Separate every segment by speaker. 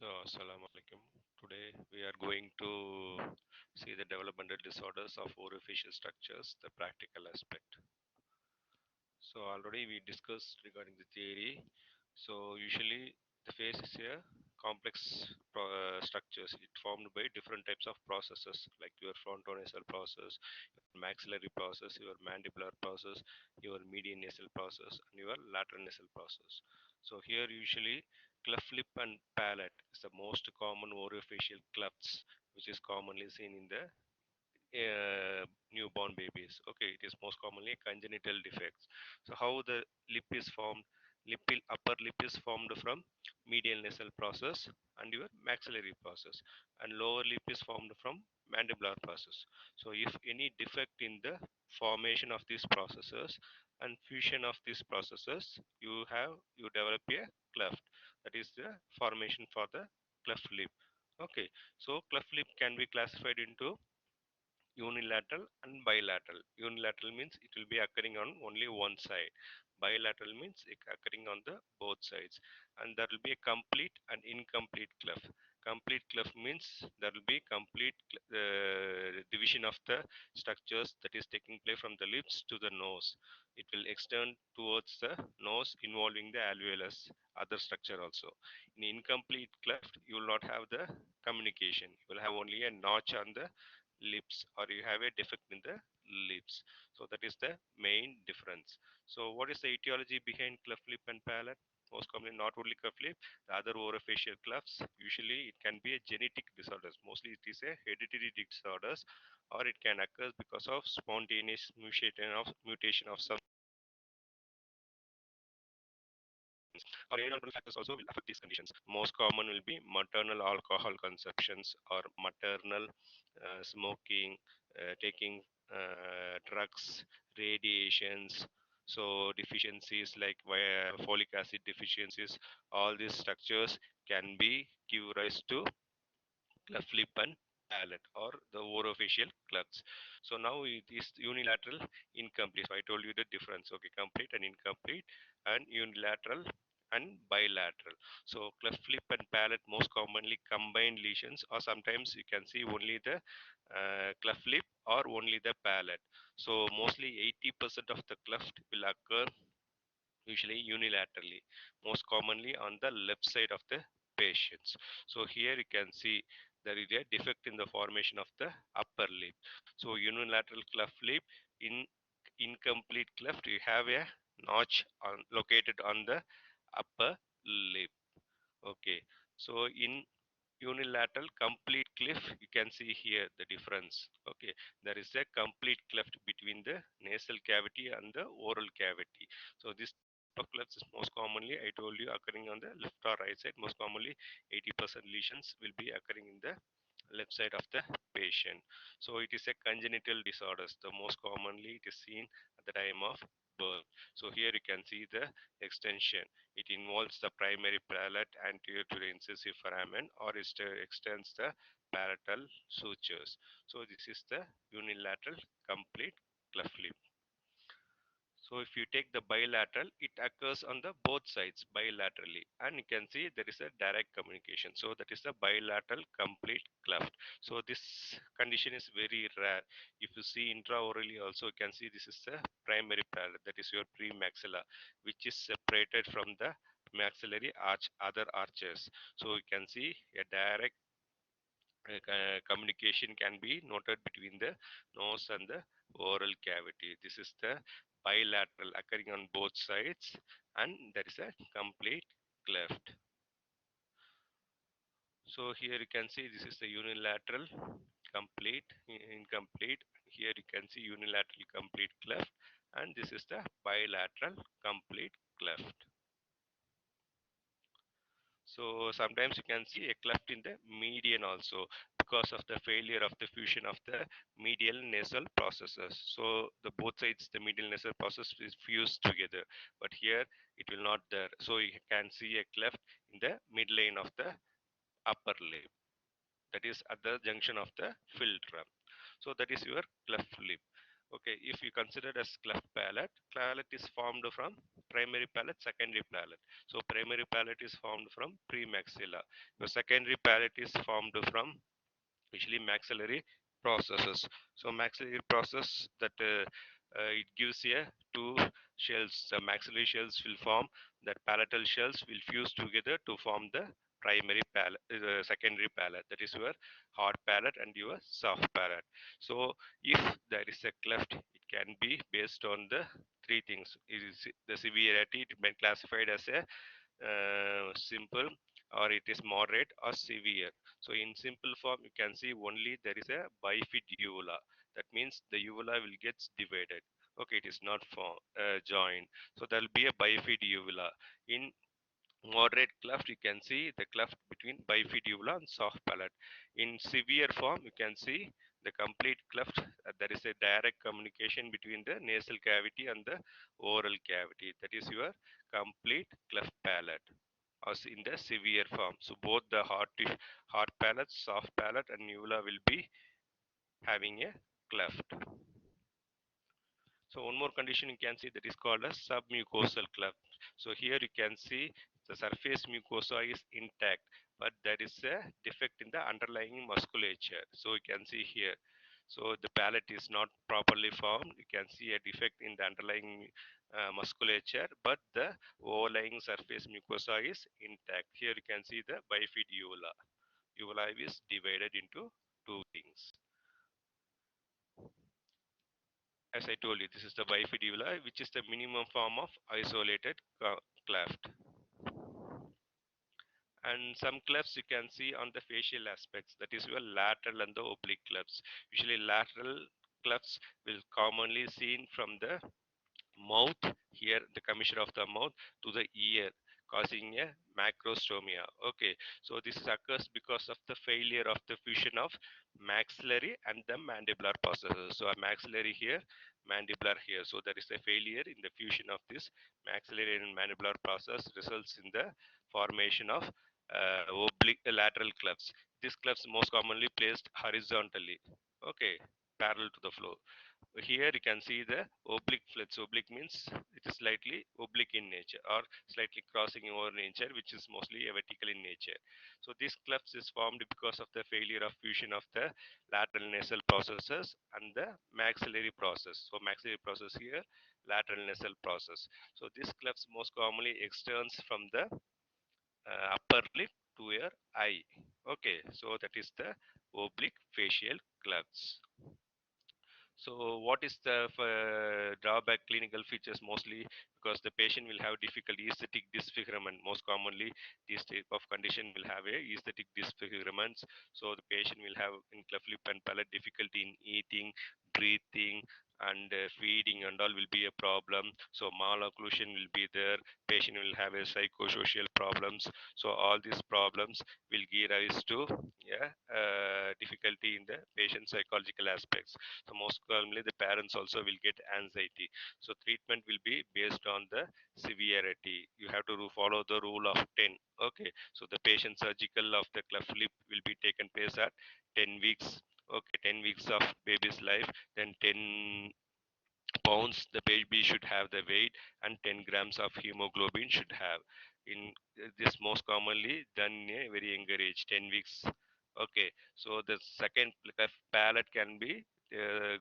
Speaker 1: So, Assalamu alaikum. Today we are going to see the developmental disorders of orofacial structures, the practical aspect. So, already we discussed regarding the theory. So, usually the face is a complex structures. It formed by different types of processes like your frontonasal process, your maxillary process, your mandibular process, your median nasal process, and your lateral nasal process. So, here usually cleft lip and palate is the most common orofacial clefts which is commonly seen in the newborn babies. Okay, it is most commonly congenital defects. So how the lip is formed? Upper lip is formed from medial nasal process and your maxillary process, and lower lip is formed from mandibular process. So if any defect in the formation of these processes and fusion of these processes, you develop a cleft. That is the formation for the cleft lip. Okay, so cleft lip can be classified into unilateral and bilateral. Unilateral means it will be occurring on only one side. Bilateral means it occurring on the both sides. And there will be a complete and incomplete cleft. Complete cleft means there will be complete division of the structures that is taking place from the lips to the nose. It will extend towards the nose involving the alveolus, other structure also. In incomplete cleft, you will not have the communication. You will have only a notch on the lips, or you have a defect in the lips. So that is the main difference. So what is the etiology behind cleft lip and palate? Most commonly not only cleft lip, the other orofacial clefts. Usually it can be a genetic disorders. Mostly it is a hereditary disorders, or it can occur because of spontaneous mutation of some or environmental factors also will affect these conditions. Most common will be maternal alcohol consumptions or maternal smoking, taking drugs, radiations. So deficiencies like folic acid deficiencies, all these structures can be give rise to cleft lip and palate or the orofacial clefts. So now it is unilateral, incomplete. So I told you the difference. Okay, complete and incomplete, and unilateral and bilateral. So cleft lip and palate most commonly combined lesions, or sometimes you can see only the cleft lip or only the palate. So mostly 80% of the cleft will occur usually unilaterally, most commonly on the left side of the patients. So here you can see there is a defect in the formation of the upper lip. So unilateral cleft lip, in incomplete cleft, you have a notch located on the upper lip. Okay, so in unilateral complete cleft, you can see here the difference. Okay, there is a complete cleft between the nasal cavity and the oral cavity. So this type of clefts is most commonly, I told you, occurring on the left or right side. Most commonly 80% lesions will be occurring in the left side of the patient. So it is a congenital disorders. The most commonly it is seen at the time of birth. So here you can see the extension. It involves the primary palate anterior to the incisive foramen, or it extends the palatal sutures. So this is the unilateral complete cleft lip. So if you take the bilateral, it occurs on the both sides bilaterally, and you can see there is a direct communication. So that is the bilateral complete cleft. So this condition is very rare. If you see intraorally also, you can see this is the primary palate, that is your premaxilla, which is separated from the maxillary arch, other arches. So you can see a direct communication can be noted between the nose and the oral cavity. This is the bilateral occurring on both sides, and there is a complete cleft. So here you can see this is the unilateral complete, incomplete. Here you can see unilateral complete cleft, and this is the bilateral complete cleft. So sometimes you can see a cleft in the median also, because of the failure of the fusion of the medial nasal processes. So the both sides, the medial nasal process is fused together, but here it will not there. So you can see a cleft in the midline of the upper lip. That is at the junction of the philtrum. So that is your cleft lip. Okay, if you consider as cleft palate is formed from primary palate, secondary palate. So primary palate is formed from premaxilla. The secondary palate is formed from usually maxillary processes. So maxillary process that it gives a two shells. The maxillary shells will form, that palatal shells will fuse together to form the primary palate, secondary palate. That is your hard palate and your soft palate. So if there is a cleft, it can be based on the three things. It is the severity. It may be classified as a simple, or it is moderate or severe. So in simple form, you can see only there is a bifid uvula. That means the uvula will get divided. Okay, it is not joined. So there will be a bifid uvula. In moderate cleft, you can see the cleft between bifid uvula and soft palate. In severe form, you can see the complete cleft. There is a direct communication between the nasal cavity and the oral cavity. That is your complete cleft palate as in the severe form. So both the hard palate, soft palate, and uvula will be having a cleft. So one more condition you can see, that is called a submucosal cleft. So here you can see the surface mucosa is intact, but there is a defect in the underlying musculature. So you can see here. So the palate is not properly formed. You can see a defect in the underlying musculature, but the overlying surface mucosa is intact. Here you can see the bifid uvula. Uvula is divided into two things. As I told you, this is the bifid uvula, which is the minimum form of isolated cleft. And some clefts you can see on the facial aspects, that is your lateral and the oblique clefts. Usually lateral clefts will commonly seen from the mouth, here the commissure of the mouth, to the ear, causing a macrostomia. Okay, so this occurs because of the failure of the fusion of maxillary and the mandibular processes. So a maxillary here, mandibular here. So there is a failure in the fusion of this maxillary and mandibular process, results in the formation of oblique lateral clefts. These clefts most commonly placed horizontally. Okay, parallel to the floor. Here you can see the oblique flats. Oblique means it is slightly oblique in nature, or slightly crossing over nature, which is mostly vertical in nature. So this clefts is formed because of the failure of fusion of the lateral nasal processes and the maxillary process. So maxillary process here, lateral nasal process. So this clefts most commonly extends from the upper lip to your eye. Okay, so that is the oblique facial clefts. So what is the drawback clinical features? Mostly because the patient will have difficult aesthetic disfigurement. Most commonly, this type of condition will have a aesthetic disfigurements. So the patient will have in cleft lip and palate difficulty in eating, breathing, and feeding and all will be a problem. So malocclusion will be there. Patient will have a psychosocial problems. So all these problems will give rise to difficulty in the patient psychological aspects. So most commonly the parents also will get anxiety. So treatment will be based on the severity. You have to follow the rule of 10. Okay, so the patient surgical of the cleft lip will be taken place at 10 weeks. Okay, 10 weeks of baby's life, then 10 pounds the baby should have the weight, and 10 grams of hemoglobin should have. In this most commonly done in a very younger age, 10 weeks. Okay, so the second palate can be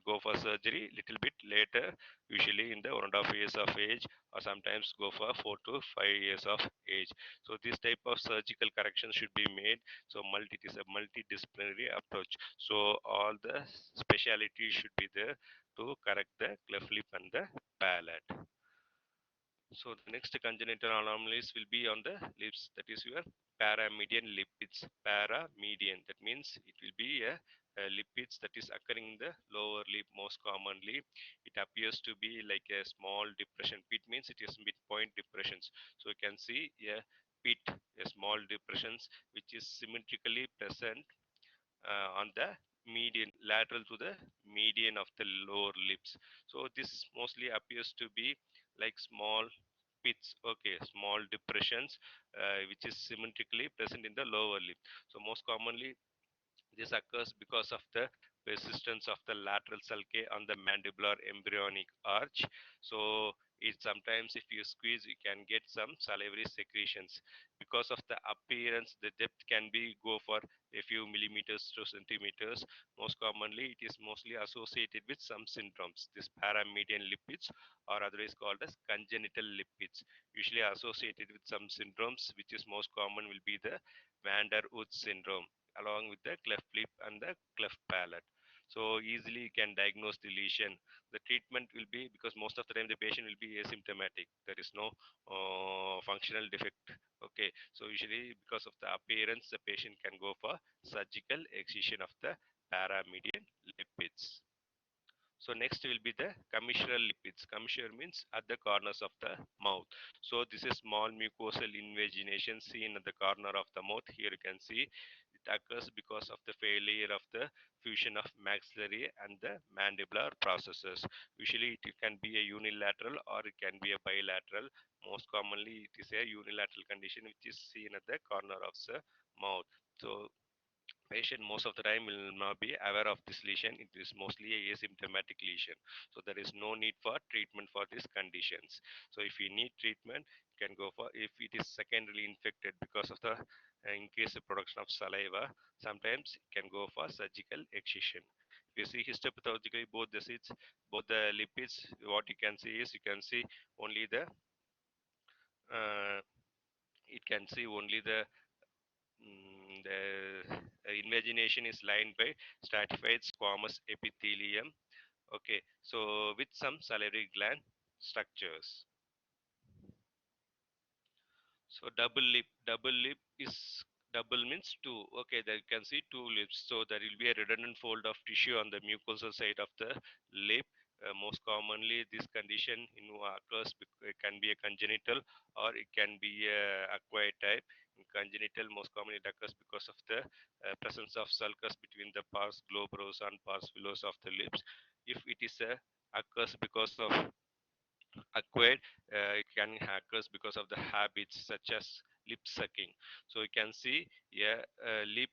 Speaker 1: go for surgery little bit later, usually in the 1.5 years of age, or sometimes go for 4 to 5 years of age. So this type of surgical correction should be made. So it is a multidisciplinary approach. So all the speciality should be there to correct the cleft lip and the palate. So the next congenital anomalies will be on the lips. That is your paramedian lipids. Paramedian. That means it will be a lipids that is occurring in the lower lip most commonly. It appears to be like a small depression. Pit means it is midpoint depressions. So you can see a pit, a small depressions which is symmetrically present on the median, lateral to the median of the lower lips. So this mostly appears to be like small pits, okay, small depressions which is symmetrically present in the lower lip. So most commonly this occurs because of the persistence of the lateral sulci on the mandibular embryonic arch. So it sometimes if you squeeze you can get some salivary secretions. Because of the appearance, the depth can be go for a few millimeters to centimeters. Most commonly it is mostly associated with some syndromes. This paramedian lipids or otherwise called as congenital lipids, usually associated with some syndromes, which is most common will be the van der Waals syndrome along with the cleft lip and the cleft palate. So easily you can diagnose the lesion. The treatment will be, because most of the time the patient will be asymptomatic, there is no functional defect. Okay, so usually because of the appearance the patient can go for surgical excision of the paramedian lipids. So next will be the commissural lipids. Commissure means at the corners of the mouth. So this is small mucosal invagination seen at the corner of the mouth. Here you can see it occurs because of the failure of the fusion of maxillary and the mandibular processes. Usually it can be a unilateral or it can be a bilateral. Most commonly it is a unilateral condition which is seen at the corner of the mouth. So patient most of the time will not be aware of this lesion. It is mostly a asymptomatic lesion, so there is no need for treatment for these conditions. So if you need treatment, you can go for, if it is secondarily infected because of the increased production of saliva, sometimes you can go for surgical excision. If you see histopathologically both the seeds, both the lipids, what you can see is you can see only the uh, it can see only the invagination is lined by stratified squamous epithelium. Okay, so with some salivary gland structures. So double lip is, double means two. Okay, there you can see two lips. So there will be a redundant fold of tissue on the mucosal side of the lip. Most commonly, this condition occurs. It can be a congenital or it can be a acquired type. In congenital, most commonly it occurs because of the presence of sulcus between the pars globosa and pars villosa of the lips. If it is a occurs because of acquired, it can occurs because of the habits such as lip sucking. So you can see a lip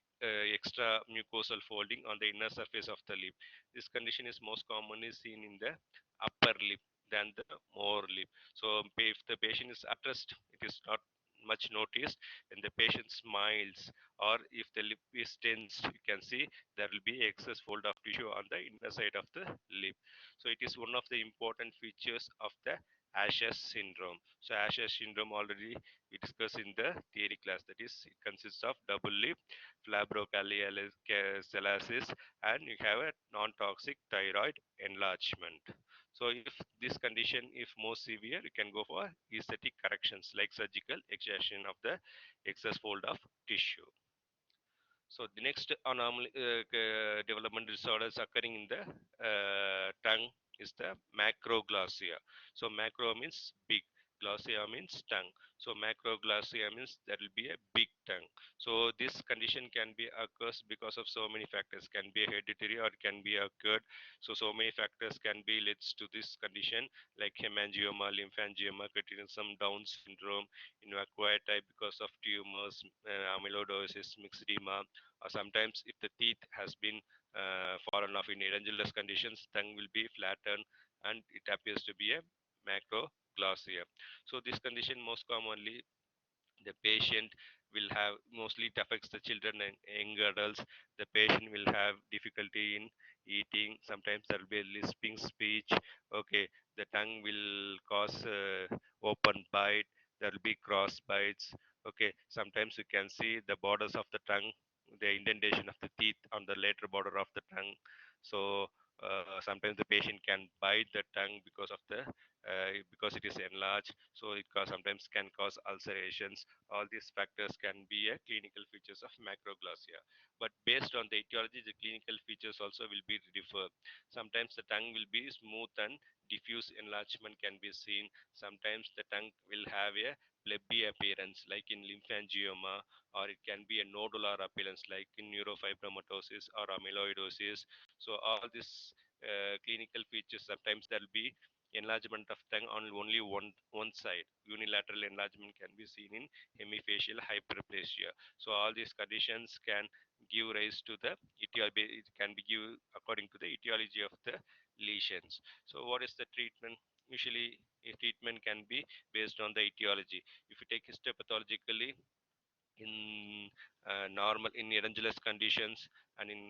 Speaker 1: extra mucosal folding on the inner surface of the lip. This condition is most commonly seen in the upper lip than the more lip. So if the patient is at rest, it is not much noticed. When the patient smiles or if the lip is tensed, you can see there will be excess fold of tissue on the inner side of the lip. So it is one of the important features of the Asher's syndrome. So Asher's syndrome already we discussed in the theory class. That is, it consists of double lip, fibrocardialis, and you have a non-toxic thyroid enlargement. So if this condition, if more severe, you can go for aesthetic corrections like surgical extraction of the excess fold of tissue. So the next anomaly, development disorders occurring in the tongue is the macroglossia. So macro means big, glossia means tongue. So macroglossia means there will be a big tongue. So this condition can be occurs because of so many factors. Can be hereditary or can be occurred. So many factors can be leads to this condition like hemangioma, lymphangioma, cretinism, Down syndrome, in acquired type because of tumors, amyloidosis, myxedema, or sometimes if the teeth has been fallen off in Ehrens conditions, tongue will be flattened and it appears to be a macroglossia. So this condition most commonly the patient will have, mostly it affects the children and young adults. The patient will have difficulty in eating. Sometimes there will be a lisping speech. Okay, the tongue will cause open bite. There will be cross bites. Okay, sometimes you can see the borders of the tongue, the indentation of the teeth on the lateral border of the tongue. So sometimes the patient can bite the tongue because of the because it is enlarged, so it sometimes can cause ulcerations. All these factors can be a clinical features of macroglossia. But based on the etiology, the clinical features also will be differ. Sometimes the tongue will be smooth and diffuse enlargement can be seen. Sometimes the tongue will have a plebby appearance like in lymphangioma, or it can be a nodular appearance like in neurofibromatosis or amyloidosis. So all these clinical features, sometimes there will be enlargement of tongue on only one side. Unilateral enlargement can be seen in hemifacial hyperplasia. So all these conditions can give rise to the etiology. It can be give according to the etiology of the lesions. So what is the treatment? Usually, a treatment can be based on the etiology. If you take histopathologically, in normal in Ehrengler's conditions, and in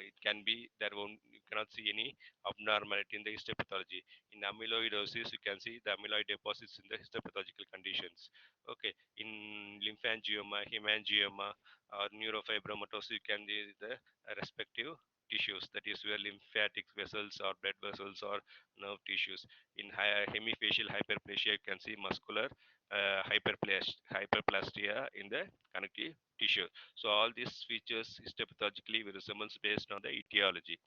Speaker 1: it can be there won't, you cannot see any abnormality in the histopathology. In amyloidosis, you can see the amyloid deposits in the histopathological conditions. Okay, in lymphangioma, hemangioma, or neurofibromatosis, you can see the respective tissues, that is where lymphatic vessels or blood vessels or nerve tissues. In hemifacial hyperplasia, you can see muscular hyperplastia in the connective tissue. So all these features histopathologically will resembles based on the etiology.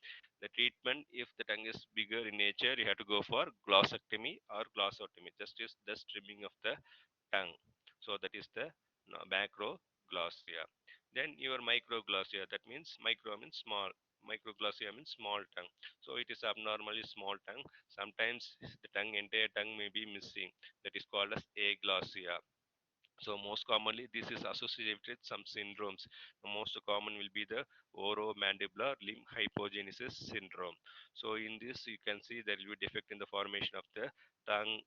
Speaker 1: The treatment, if the tongue is bigger in nature, you have to go for glossectomy or glossotomy. Just is the trimming of the tongue. So that is the macroglossia. Then your microglossia, that means micro means small. Microglossia means small tongue. So it is abnormally small tongue. Sometimes the entire tongue may be missing. That is called as aglossia. So most commonly this is associated with some syndromes. The most common will be the oromandibular limb hypogenesis syndrome. So in this you can see there will be defect in the formation of the tongue,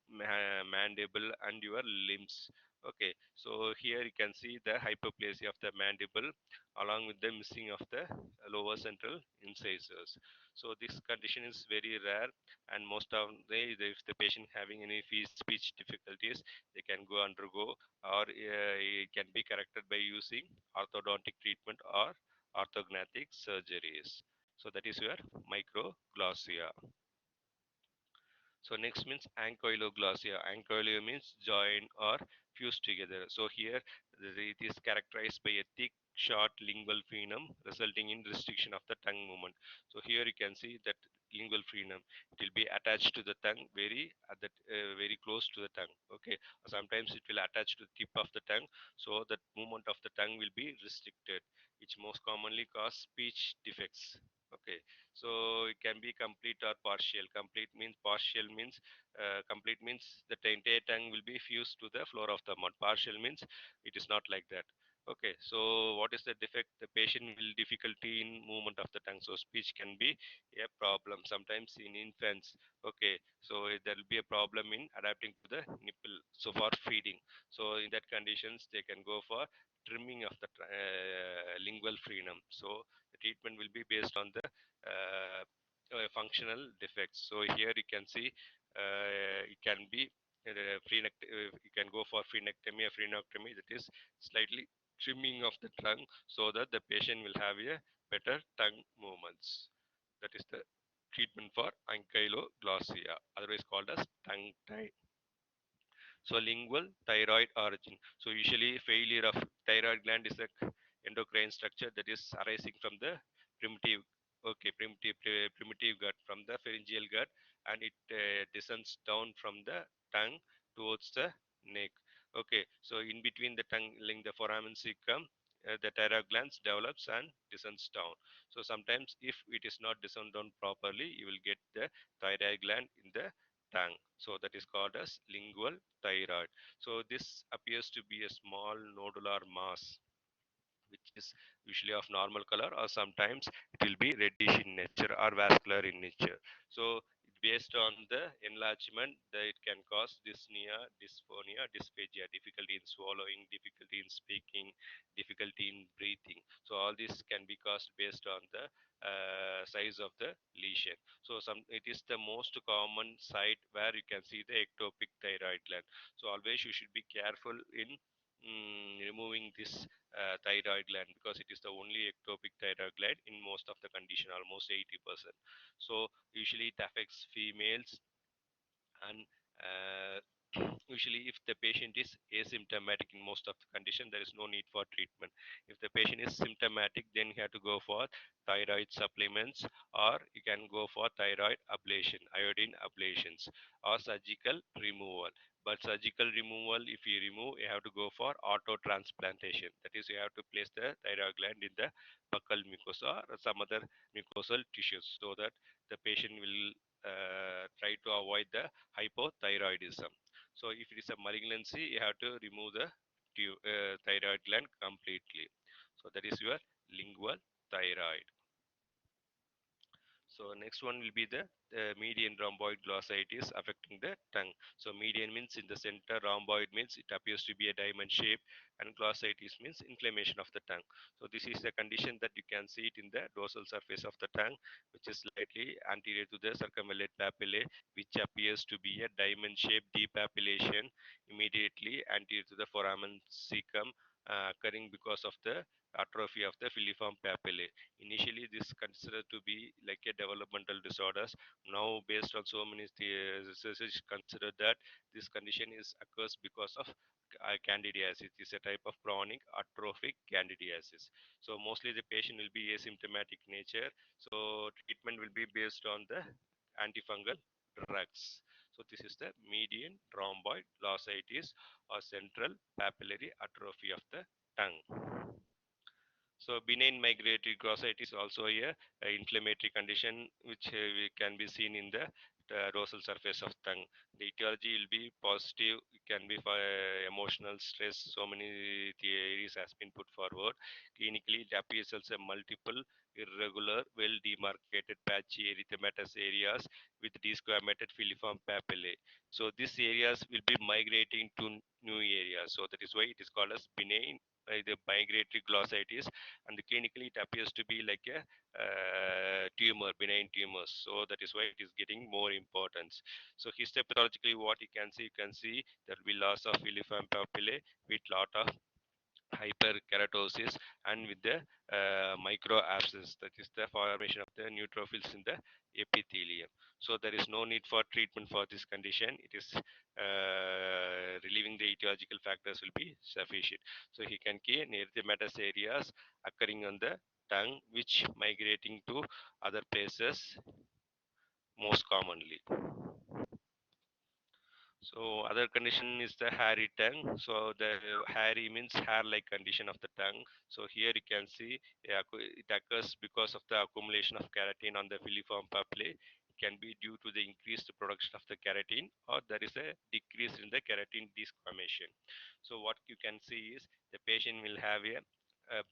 Speaker 1: mandible and your limbs. Okay, so here you can see the hypoplasia of the mandible along with the missing of the lower central incisors. So this condition is very rare, and most of the if the patient having any speech difficulties, they can go undergo, or it can be corrected by using orthodontic treatment or orthognathic surgeries. So that is your microglossia. So next means ankyloglossia. Ankylo means join or fuse together. So here it is characterized by a thick, short lingual frenum resulting in restriction of the tongue movement. So here you can see that lingual frenum, it will be attached to the tongue very close to the tongue. Okay, sometimes it will attach to the tip of the tongue, so that movement of the tongue will be restricted, which most commonly cause speech defects. Okay, so it can be complete or partial. Complete means the entire tongue will be fused to the floor of the mouth. Partial means it is not like that. Okay, so what is the defect? The patient will difficulty in movement of the tongue, so speech can be a problem sometimes in infants. Okay, so there will be a problem in adapting to the nipple, so for feeding. So in that conditions they can go for trimming of the lingual frenum. So the treatment will be based on the functional defects. So here you can see it can be you can go for frenectomy. A frenectomy, that is slightly trimming of the tongue so that the patient will have a better tongue movements. That is the treatment for ankyloglossia, otherwise called as tongue tie. So lingual thyroid origin. So usually failure of thyroid gland is a endocrine structure that is arising from the primitive primitive gut, from the pharyngeal gut, and it descends down from the tongue towards the neck. Okay, so in between the tongue link the foramen cecum, the thyroid glands develops and descends down. So sometimes if it is not descend down properly, you will get the thyroid gland in the tongue. So that is called as lingual thyroid. So this appears to be a small nodular mass, which is usually of normal color, or sometimes it will be reddish in nature or vascular in nature. So based on the enlargement, it can cause dyspnea, dysphonia, dysphagia, difficulty in swallowing, difficulty in speaking, difficulty in breathing. So all this can be caused based on the size of the lesion. So it is the most common site where you can see the ectopic thyroid gland. So always you should be careful in removing this thyroid gland, because it is the only ectopic thyroid gland in most of the condition, almost 80%. So usually it affects females, and usually if the patient is asymptomatic in most of the condition, there is no need for treatment. If the patient is symptomatic, then you have to go for thyroid supplements, or you can go for thyroid ablation, iodine ablations, or surgical removal. But surgical removal, if you remove, you have to go for auto transplantation. That is, you have to place the thyroid gland in the buccal mucosa or some other mucosal tissues, so that the patient will try to avoid the hypothyroidism. So if it is a malignancy, you have to remove the thyroid gland completely. So that is your lingual thyroid. So next one will be the median rhomboid glossitis affecting the tongue. So median means in the center, rhomboid means it appears to be a diamond shape, and glossitis means inflammation of the tongue. So this is a condition that you can see it in the dorsal surface of the tongue, which is slightly anterior to the circumvallate papillae, which appears to be a diamond shaped depapillation immediately anterior to the foramen cecum, occurring because of the atrophy of the filiform papillae. Initially, this considered to be like a developmental disorders. Now, based on so many research, consider that this condition is occurs because of candidiasis. It is a type of chronic atrophic candidiasis. So mostly the patient will be asymptomatic nature. So treatment will be based on the antifungal drugs. So this is the median rhomboid glossitis or central papillary atrophy of the tongue. So benign migratory glossitis is also a inflammatory condition which we can be seen in the dorsal surface of tongue. The etiology will be positive, it can be for emotional stress. So many theories has been put forward. Clinically, it appears as a multiple, irregular, well demarcated patchy erythematous areas with desquamated filiform papillae. So these areas will be migrating to new areas. So that is why it is called as benign the migratory glossitis, and clinically it appears to be like a tumor, benign tumors. So that is why it is getting more importance. So histopathologically, what you can see there will be loss of filiform papillae with lot of hyperkeratosis and with the micro abscess, that is the formation of the neutrophils in the epithelium. So there is no need for treatment for this condition. It is relieving the etiological factors will be sufficient. So he can key erythematous areas occurring on the tongue which migrating to other places most commonly. So other condition is the hairy tongue. So the hairy means hair-like condition of the tongue. So here you can see it occurs because of the accumulation of keratin on the filiform papillae. It can be due to the increased production of the keratin, or there is a decrease in the keratin desquamation. So what you can see is the patient will have a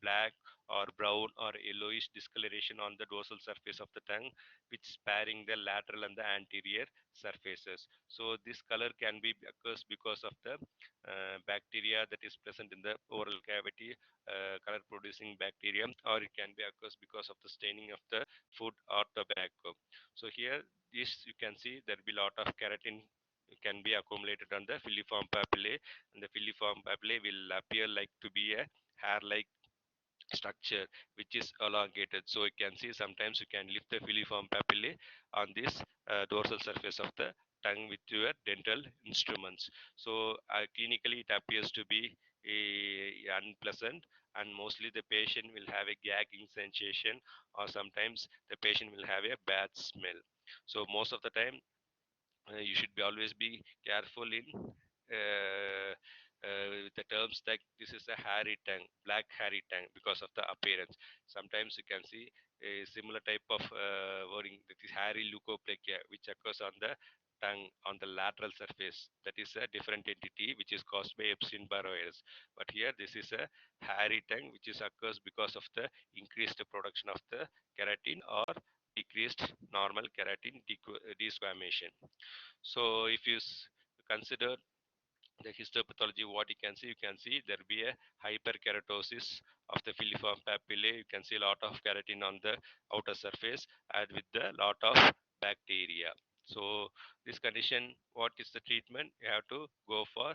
Speaker 1: black or brown or yellowish discoloration on the dorsal surface of the tongue, which sparing the lateral and the anterior surfaces. So this color can be occurs because of the bacteria that is present in the oral cavity, color producing bacteria, or it can be occurs because of the staining of the food or tobacco. So here this you can see there will be lot of keratin can be accumulated on the filiform papillae, and the filiform papillae will appear like to be a hair like structure which is elongated. So you can see sometimes you can lift the filiform papillae on this dorsal surface of the tongue with your dental instruments. So clinically it appears to be unpleasant, and mostly the patient will have a gagging sensation, or sometimes the patient will have a bad smell. So most of the time you should be always be careful in the terms like this is a hairy tongue, black hairy tongue, because of the appearance. Sometimes you can see a similar type of wording, that is hairy leukoplakia, which occurs on the tongue on the lateral surface. That is a different entity which is caused by Epstein-Barr virus. But here this is a hairy tongue which is occurs because of the increased production of the keratin or decreased normal keratin desquamation. So if you consider the histopathology, what you can see there be a hyperkeratosis of the filiform papillae. You can see a lot of keratin on the outer surface and with the lot of bacteria. So this condition, what is the treatment? You have to go for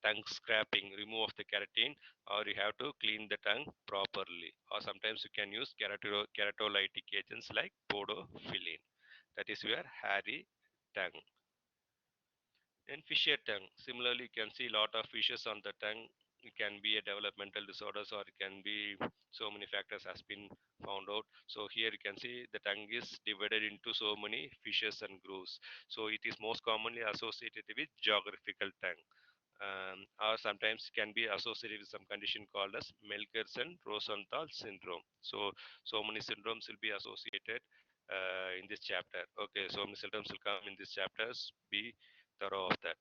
Speaker 1: tongue scraping, remove of the keratin, or you have to clean the tongue properly. Or sometimes you can use keratolytic agents like podophyllene. That is your hairy tongue. And fissure tongue. Similarly, you can see a lot of fissures on the tongue. It can be a developmental disorders, or it can be so many factors has been found out. So here you can see the tongue is divided into so many fissures and grooves. So it is most commonly associated with geographical tongue. Or sometimes can be associated with some condition called as Melkersen Rosenthal syndrome. So many syndromes will be associated in this chapter. Okay, so many symptoms will come in this chapters. Be thorough of that.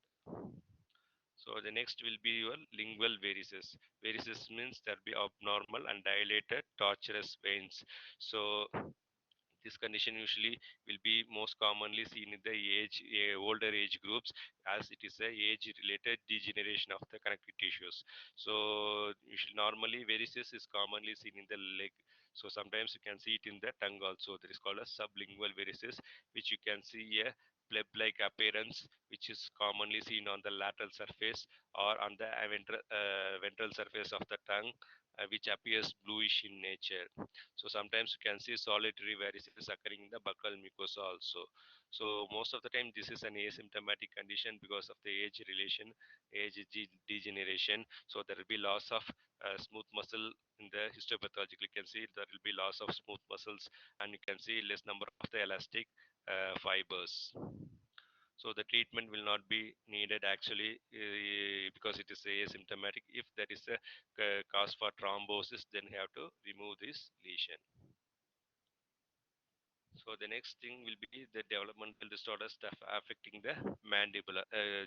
Speaker 1: So the next will be your lingual varices. Varices means there be abnormal and dilated tortuous veins. So this condition usually will be most commonly seen in the older age groups, as it is a age related degeneration of the connective tissues. So usually normally varices is commonly seen in the leg. So sometimes you can see it in the tongue also. That is called a sublingual varices, which you can see a pleb like appearance, which is commonly seen on the lateral surface or on the ventral surface of the tongue, which appears bluish in nature. So sometimes you can see solitary varices occurring in the buccal mucosa also. So most of the time this is an asymptomatic condition because of the degeneration. So there will be loss of smooth muscle in the histopathological. You can see there will be loss of smooth muscles, and you can see less number of the elastic fibers. So the treatment will not be needed actually, because it is asymptomatic. If there is a cause for thrombosis, then you have to remove this lesion. So the next thing will be the developmental disorders that affecting the mandibular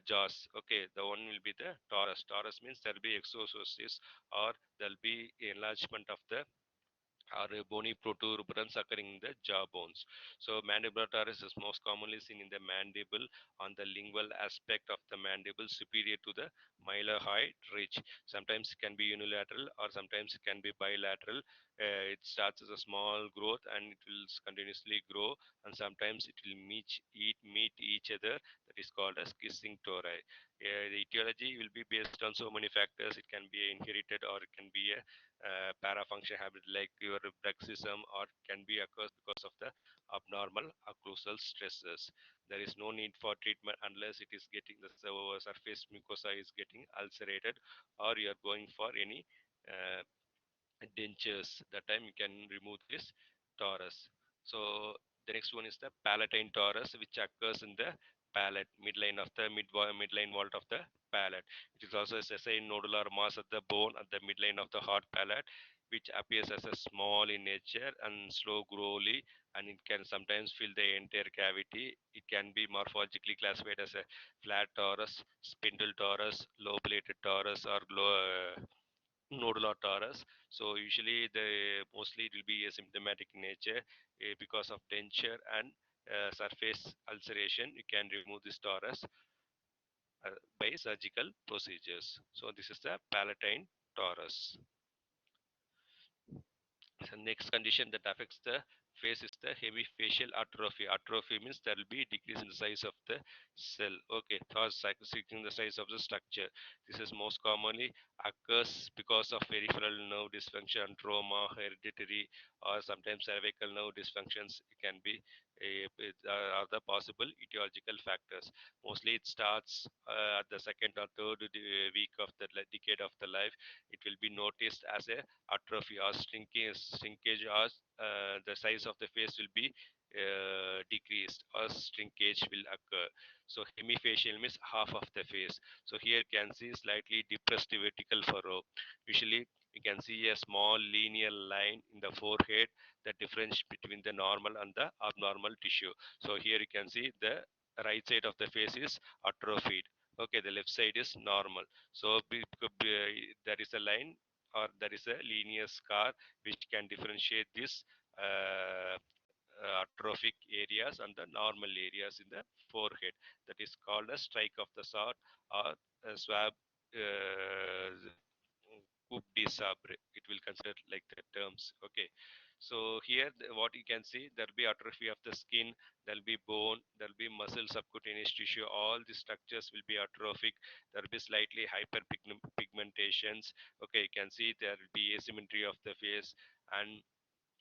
Speaker 1: jaws. Okay, the one will be the torus. Torus means there will be exostosis, or there will be enlargement of the or bony protuberance occurring in the jaw bones. So mandibular teres is most commonly seen in the mandible, on the lingual aspect of the mandible superior to the mylohyoid ridge. Sometimes it can be unilateral or sometimes it can be bilateral. It starts as a small growth and it will continuously grow, and sometimes it will meet each other. That is called as kissing tori. The etiology will be based on so many factors. It can be inherited or it can be a parafunction habit like your bruxism, or can be occurs because of the abnormal occlusal stresses. There is no need for treatment unless it is getting the surface mucosa is getting ulcerated, or you are going for any uh, dentures. That time you can remove this torus. So the next one is the palatine torus, which occurs in the palate midline of the midline vault of the palate. It is also a sessile nodular mass at the bone at the midline of the hard palate, which appears as a small in nature and slow growly, and it can sometimes fill the entire cavity. It can be morphologically classified as a flat torus, spindle torus, lobulated torus, or nodular torus. So usually the mostly it will be asymptomatic in nature, because of denture and surface ulceration. You can remove this torus by surgical procedures. So this is the palatine torus. So next condition that affects the face is the hemifacial atrophy. Atrophy means there will be decrease in the size of the cell. Okay, thus decreasing the size of the structure. This is most commonly occurs because of peripheral nerve dysfunction, trauma, hereditary, or sometimes cervical nerve dysfunctions. It can be are the possible etiological factors. Mostly it starts at the second or third week of the decade of the life. It will be noticed as a atrophy or shrinkage, or the size of the face will be decreased, or shrinkage will occur. So hemifacial means half of the face. So here you can see slightly depressed vertical furrow. Usually you can see a small linear line in the forehead, the difference between the normal and the abnormal tissue. So here you can see the right side of the face is atrophied. Okay, the left side is normal. So there is a line, or there is a linear scar which can differentiate this atrophic areas and the normal areas in the forehead. That is called a strike of the sword, or a swab coup de sabre. It will consider like the terms. Okay. So here what you can see, there will be atrophy of the skin, there will be bone, there will be muscle, subcutaneous tissue. All the structures will be atrophic. There will be slightly hyperpigmentations. Okay, you can see there will be asymmetry of the face, and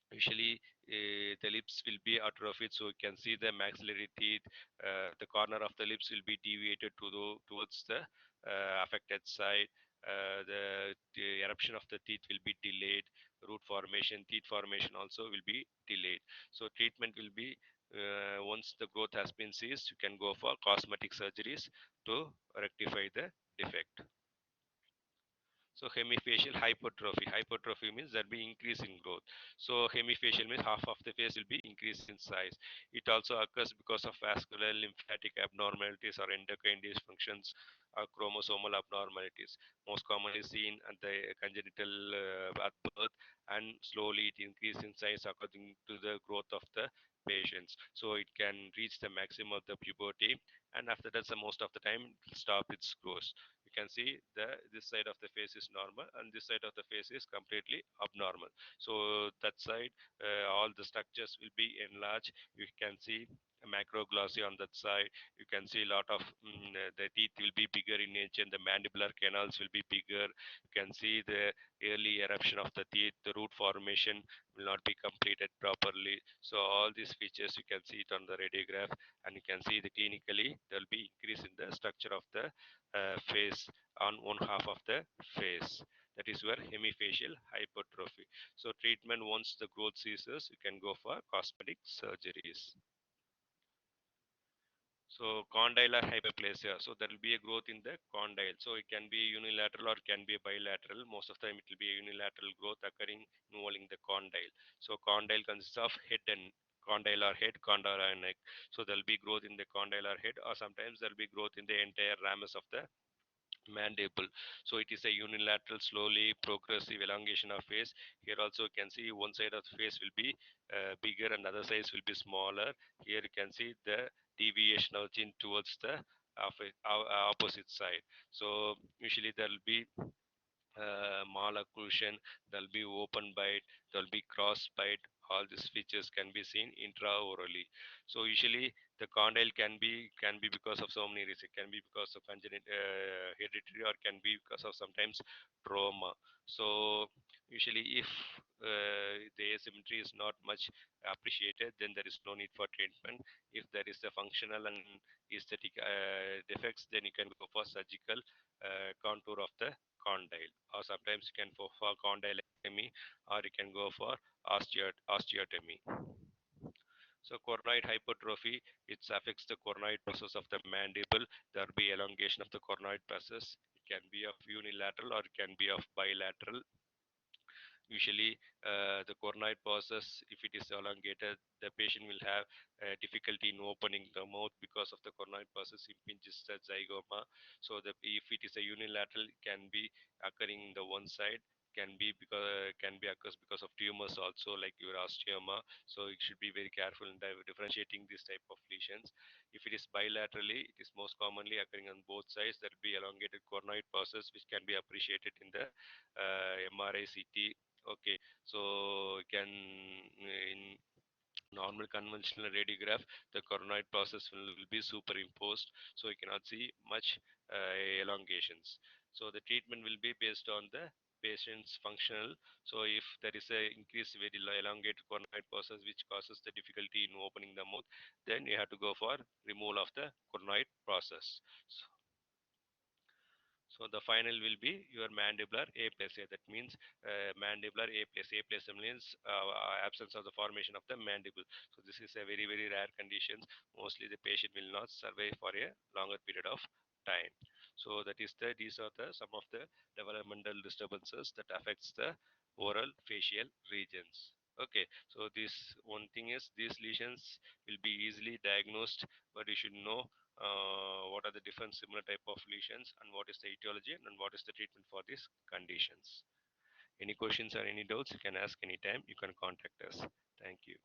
Speaker 1: usually the lips will be atrophied. So you can see the maxillary teeth, the corner of the lips will be deviated towards the affected side. The eruption of the teeth will be delayed. Root formation, teeth formation also will be delayed. So treatment will be, once the growth has been ceased, you can go for cosmetic surgeries to rectify the defect. So hemifacial hypertrophy. Hypertrophy means there will be increase in growth. So hemifacial means half of the face will be increased in size. It also occurs because of vascular lymphatic abnormalities or endocrine dysfunctions, or chromosomal abnormalities, most commonly seen at the congenital at birth, and slowly it increases in size according to the growth of the patients. So it can reach the maximum of the puberty, and after that, most of the time, it will stop its growth. You can see this side of the face is normal, and this side of the face is completely abnormal. So that side, all the structures will be enlarged. You can see macroglossy on that side. You can see a lot of the teeth will be bigger in nature, and the mandibular canals will be bigger. You can see the early eruption of the teeth. The root formation will not be completed properly. So all these features you can see it on the radiograph, and you can see the clinically there will be increase in the structure of the face on one half of the face. That is where hemifacial hypertrophy. So treatment, once the growth ceases, you can go for cosmetic surgeries. So condylar hyperplasia. So there will be a growth in the condyle. So it can be unilateral or can be bilateral. Most of the time it will be a unilateral growth occurring involving the condyle. So condyle consists of head and condylar head, condylar neck. So there will be growth in the condylar head, or sometimes there will be growth in the entire ramus of the mandible. So it is a unilateral, slowly progressive elongation of face. Here also you can see one side of the face will be bigger and other sides will be smaller. Here you can see the deviation of chin towards the opposite side. So usually there will be malocclusion, there'll be open bite, there'll be cross bite. All these features can be seen intraorally. So usually the condyle can be because of so many reasons. It can be because of congenital hereditary, or can be because of sometimes trauma. So usually if the asymmetry is not much appreciated, then there is no need for treatment. If there is a functional and aesthetic defects, then you can go for surgical contour of the condyle, or sometimes you can go for condylectomy, or you can go for osteotomy. So coronoid hypertrophy, it affects the coronoid process of the mandible. There will be elongation of the coronoid process. It can be of unilateral or it can be of bilateral. Usually, the coronoid process, if it is elongated, the patient will have difficulty in opening the mouth because of the coronoid process impinges the zygoma. So, if it is a unilateral, it can be occurring in the one side. Can be occurs because of tumors also, like your osteoma. So it should be very careful in differentiating this type of lesions. If it is bilaterally, it is most commonly occurring on both sides. There will be elongated coronoid process, which can be appreciated in the MRI, CT. Okay, so can in normal conventional radiograph, the coronoid process will be superimposed, so you cannot see much elongations. So the treatment will be based on the patient's functional. So if there is a increased very elongated coronoid process which causes the difficulty in opening the mouth, then you have to go for removal of the coronoid process. So the final will be your mandibular aplasia. That means mandibular aplasia. Aplasia means absence of the formation of the mandible. So this is a very very rare condition. Mostly the patient will not survive for a longer period of time. So that is these are the some of the developmental disturbances that affects the oral facial regions. Okay, so this one thing is these lesions will be easily diagnosed, but you should know what are the different similar type of lesions, and what is the etiology, and what is the treatment for these conditions. Any questions or any doubts, you can ask anytime. You can contact us. Thank you.